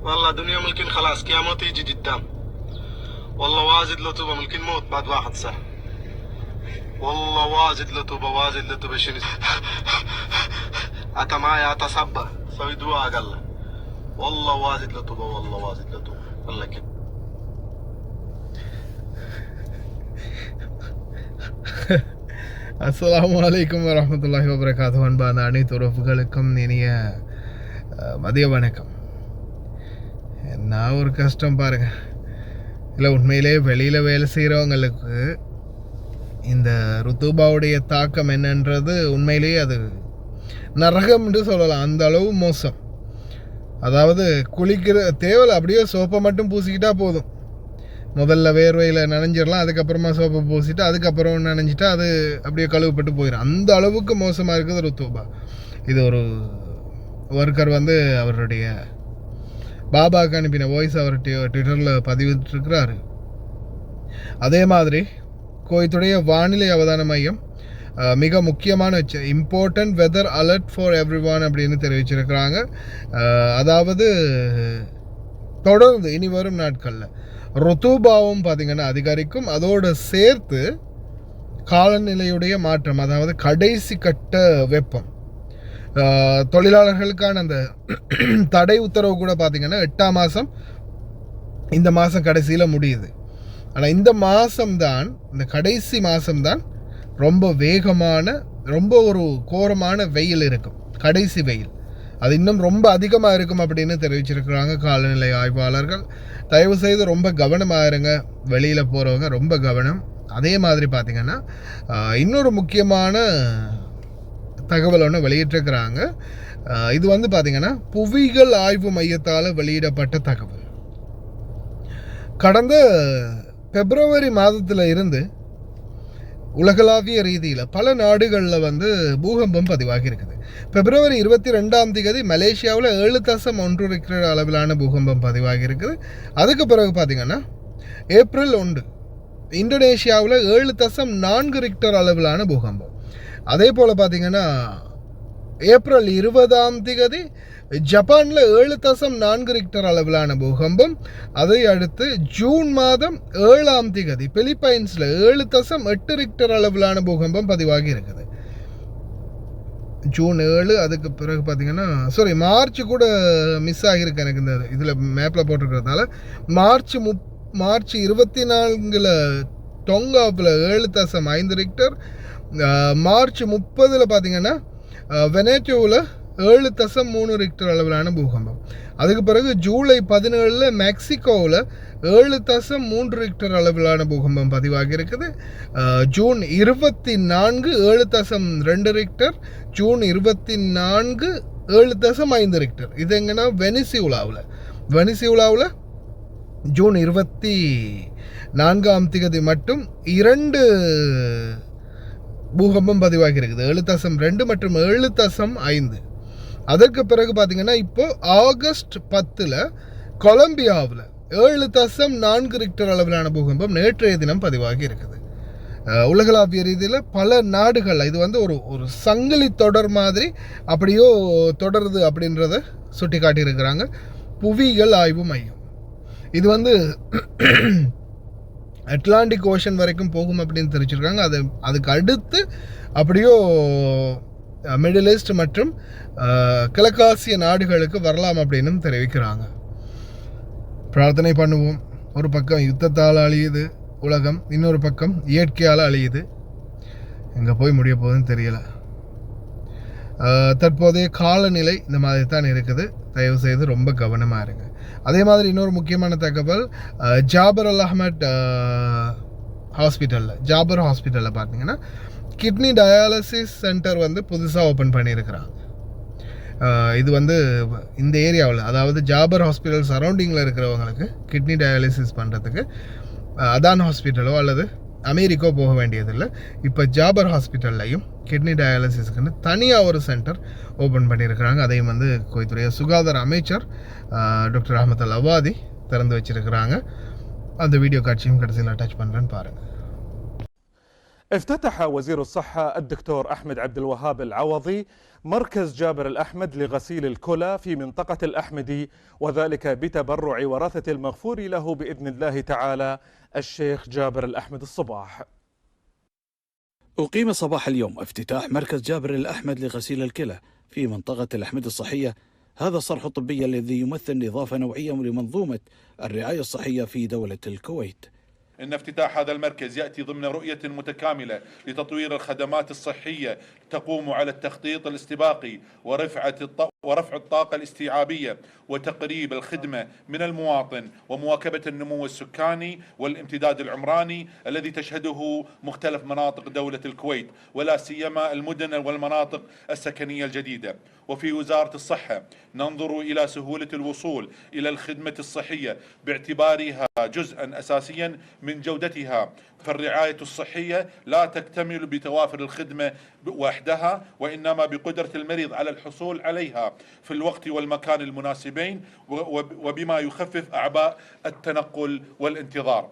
والله دنيا ممكن خلاص قيامته يجي قدام. والله واجد لطوبة ممكن موت بعد 1 ساعة. والله واجد لطوبة شنو أتا معي أتا صبة سوي دعاء قال له والله واجد لطوبة الله كده. அஸ்ஸலாமு அலைக்கும் வரஹ்மத்துல்லாஹி வபரகாத்துஹு. அன்பான அனைத்து உறவுகளுக்கும் இனிய மதிய வணக்கம். நான் ஒரு கஷ்டம் பாருங்க, இல்லை உண்மையிலே வெளியில் வேலை செய்கிறவங்களுக்கு இந்த ருத்துபாவுடைய தாக்கம் என்னன்றது உண்மையிலேயே அது நரகம் என்று சொல்லலாம். அந்த அளவு மோசம். அதாவது குளிக்கிற தேவையில்லை, அப்படியே சோப்பை மட்டும் பூசிக்கிட்டா போதும். முதல்ல வேர்வையில் நனைஞ்சிடலாம், அதுக்கப்புறமா சோப்பை பூசிட்டு அதுக்கப்புறம் நனைஞ்சிட்டா அது அப்படியே கழுவுப்பட்டு போயிடும். அந்த அளவுக்கு மோசமாக இருக்குது ருத்துபா. இது ஒரு ஒர்க்கர் வந்து அவருடைய பாபாவுக்கு அனுப்பின வாய்ஸ் அவர் ட்விட்டரில் பதிவிட்டிருக்கிறாரு. அதே மாதிரி கோயத்துடைய வானிலை அவதான மையம் மிக முக்கியமான important weather alert for everyone அப்படின்னு தெரிவிச்சிருக்கிறாங்க. அதாவது தொடர்ந்து இனி வரும் நாட்களில் ருத்துபாவும் பார்த்திங்கன்னா அதிகரிக்கும். அதோடு சேர்த்து காலநிலையுடைய மாற்றம், அதாவது கடைசி கட்ட வெப்பம், தொழிலாளர்களுக்கான அந்த தடை உத்தரவு கூட பார்த்திங்கன்னா 8ஆம் மாதம் இந்த மாதம் கடைசியில் முடியுது. ஆனால் இந்த மாதம்தான், இந்த கடைசி மாதம்தான் ரொம்ப வேகமான, ரொம்ப ஒரு கோரமான வெயில் இருக்கும். கடைசி வெயில் அது இன்னும் ரொம்ப அதிகமாக இருக்கும் அப்படின்னு தெரிவிச்சிருக்கிறாங்க காலநிலை ஆய்வாளர்கள். தயவு செய்து ரொம்ப கவனமாக இருங்க, வெளியில் போகிறவங்க ரொம்ப கவனம். அதே மாதிரி பார்த்திங்கன்னா இன்னொரு முக்கியமான தகவல் ஒன்று வெளியிட்டிருக்கிறாங்க. இது வந்து பார்த்திங்கன்னா புவியியல் ஆய்வு மையத்தால் வெளியிடப்பட்ட தகவல். கடந்த பிப்ரவரி மாதத்தில் இருந்து உலகளாவிய ரீதியில் பல நாடுகளில் வந்து பூகம்பம் பதிவாகி இருக்குது. பிப்ரவரி 22ஆம் தேதி மலேசியாவில் 7.1 ரிக்டர் அளவிலான பூகம்பம் பதிவாகி இருக்குது. அதுக்கு பிறகு பார்த்திங்கன்னா ஏப்ரல் 1 இந்தோனேஷியாவில் 7.4 ரிக்டர் அளவிலான பூகம்பம். அதே போல் பார்த்திங்கன்னா ஏப்ரல் 20ஆம் தேதி ஜப்பானில் 7.4 ரிக்டர் அளவிலான பூகம்பம். அதை அடுத்து ஜூன் மாதம் 7ஆம் தேதி பிலிப்பைன்ஸில் 7.8 ரிக்டர் அளவிலான பூகம்பம் பதிவாகி இருக்குது. ஜூன் 7. அதுக்கு பிறகு பார்த்திங்கன்னா மார்ச் கூட மிஸ் ஆகியிருக்கு எனக்கு இந்த இதில் மேப்பில் போட்டிருக்கிறதுனால. மார்ச் 24 டொங்காவில் 7.5 ரிக்டர். மார்ச் 30 பார்த்திங்கன்னா வெனேட்டோவில் 7.3 ரிக்டர் அளவிலான பூகம்பம். அதுக்கு பிறகு ஜூலை 17 மெக்சிகோவில் 7.3 ரிக்டர் அளவிலான பூகம்பம் பதிவாகி இருக்குது. June 24 7.2 Richter. June 24 7.5 Richter. இது எங்கன்னா வெனிசுலாவில் ஜூன் 24ஆம் தேதி மட்டும் 2 பூகம்பம் பதிவாகி இருக்குது, 7.2 மற்றும் 7.5. அதற்கு பிறகு பார்த்திங்கன்னா இப்போ ஆகஸ்ட் 10 கொலம்பியாவில் 7.4 ரிக்டர் அளவிலான பூகம்பம் நேற்றைய தினம் பதிவாகி இருக்குது. உலகளாவிய ரீதியில் பல நாடுகள் இது வந்து ஒரு சங்கிலி தொடர் மாதிரி அப்படியோ தொடருது அப்படின்றத சுட்டி காட்டியிருக்கிறாங்க புவியியல் ஆய்வு மையம். இது வந்து அட்லாண்டிக் ஓஷன் வரைக்கும் போகும் அப்படின்னு தெரிவிச்சிருக்காங்க. அதுக்கு அடுத்து அப்படியோ மிடில் ஈஸ்ட் மற்றும் கிழக்காசிய நாடுகளுக்கு வரலாம் அப்படின்னு தெரிவிக்கிறாங்க. பிரார்த்தனை பண்ணுவோம். ஒரு பக்கம் யுத்தத்தால் அழியுது உலகம், இன்னொரு பக்கம் இயற்கையால் அழியுது. எங்கே போய் முடிய போகுதுன்னு தெரியல. தற்போதைய காலநிலை இந்த மாதிரி தான் இருக்குது. தயவு செய்து ரொம்ப கவனமாக இருங்க. அதே மாதிரி இன்னொரு முக்கியமான தகவல், ஜாபர் அல் அஹ்மத் ஹாஸ்பிட்டலில் பார்த்தீங்கன்னா கிட்னி டயாலிசிஸ் சென்டர் வந்து புதுசாக ஓப்பன் பண்ணியிருக்கிறாங்க. இது வந்து இந்த ஏரியாவில், அதாவது ஜாபர் ஹாஸ்பிட்டல் சரௌண்டிங்கில் இருக்கிறவங்களுக்கு கிட்னி டயாலிசிஸ் பண்ணுறதுக்கு அதான் ஹாஸ்பிட்டலோ அல்லது அமெரிக்கோ போக வேண்டியதில்லை. இப்போ ஜாபர் ஹாஸ்பிட்டல்லையும் கிட்னி டயாலிசிஸ்க்குன்னு தனியாக ஒரு சென்டர் ஓப்பன் பண்ணியிருக்கிறாங்க. அதையும் வந்து கோயத்துடைய சுகாதார அமைச்சர் டாக்டர் அஹமத் அல் அவாதி திறந்து வச்சிருக்கிறாங்க. அந்த வீடியோ காட்சியும் கடைசியில் அட்டாச் பண்ணுறேன்னு பாருங்கள். افتتح وزير الصحة الدكتور أحمد عبد الوهاب العوضي مركز جابر الأحمد لغسيل الكلى في منطقة الأحمدي، وذلك بتبرع ورثة المغفور له بإذن الله تعالى الشيخ جابر الأحمد الصباح. أقيم صباح اليوم افتتاح مركز جابر الأحمد لغسيل الكلى في منطقة الأحمد الصحية. هذا الصرح الطبي الذي يمثل إضافة نوعية لمنظومة الرعاية الصحية في دولة الكويت. إن افتتاح هذا المركز يأتي ضمن رؤية متكاملة لتطوير الخدمات الصحية تقوم على التخطيط الاستباقي ورفع الطاقة الاستيعابية وتقريب الخدمة من المواطن ومواكبة النمو السكاني والامتداد العمراني الذي تشهده مختلف مناطق دولة الكويت، ولا سيما المدن والمناطق السكنية الجديدة. وفي وزارة الصحة ننظر إلى سهولة الوصول إلى الخدمة الصحية باعتبارها جزءا أساسيا من جودتها، فالرعاية الصحية لا تكتمل بتوافر الخدمة وحدها، وإنما بقدرة المريض على الحصول عليها في الوقت والمكان المناسبين، وبما يخفف أعباء التنقل والانتظار.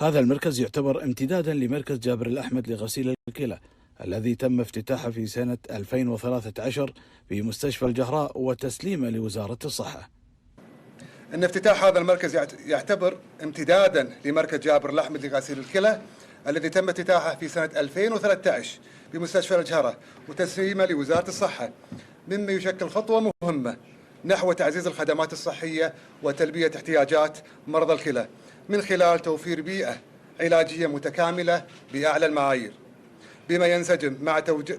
هذا المركز يعتبر امتدادا لمركز جابر الأحمد لغسيل الكلى الذي تم افتتاحه في سنة 2013 في مستشفى الجهراء وتسليمه لوزارة الصحة. أن افتتاح هذا المركز يعتبر امتدادا لمركز جابر الأحمد لغسيل الكلى الذي تم افتتاحه في سنة 2013 بمستشفى الجهراء وتسليمه لوزارة الصحة، مما يشكل خطوة مهمة نحو تعزيز الخدمات الصحية وتلبية احتياجات مرضى الكلى من خلال توفير بيئة علاجية متكاملة بأعلى المعايير، بما ينسجم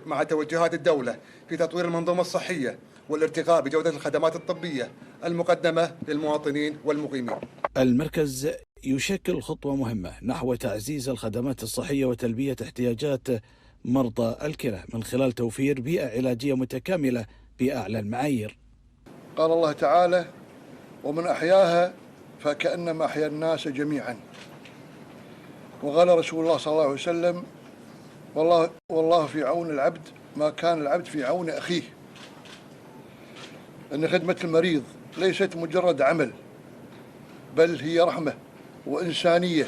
مع توجهات الدولة في تطوير المنظومة الصحية والارتقاء بجودة الخدمات الطبية المقدمة للمواطنين والمقيمين. المركز يشكل خطوة مهمة نحو تعزيز الخدمات الصحية وتلبية احتياجات مرضى الكلى من خلال توفير بيئة علاجية متكاملة بأعلى المعايير. قال الله تعالى: ومن أحياها فكأنما أحيا الناس جميعا. وقال رسول الله صلى الله عليه وسلم: والله في عون العبد ما كان العبد في عون أخيه. أن خدمة المريض ليست مجرد عمل، بل هي رحمة وإنسانية.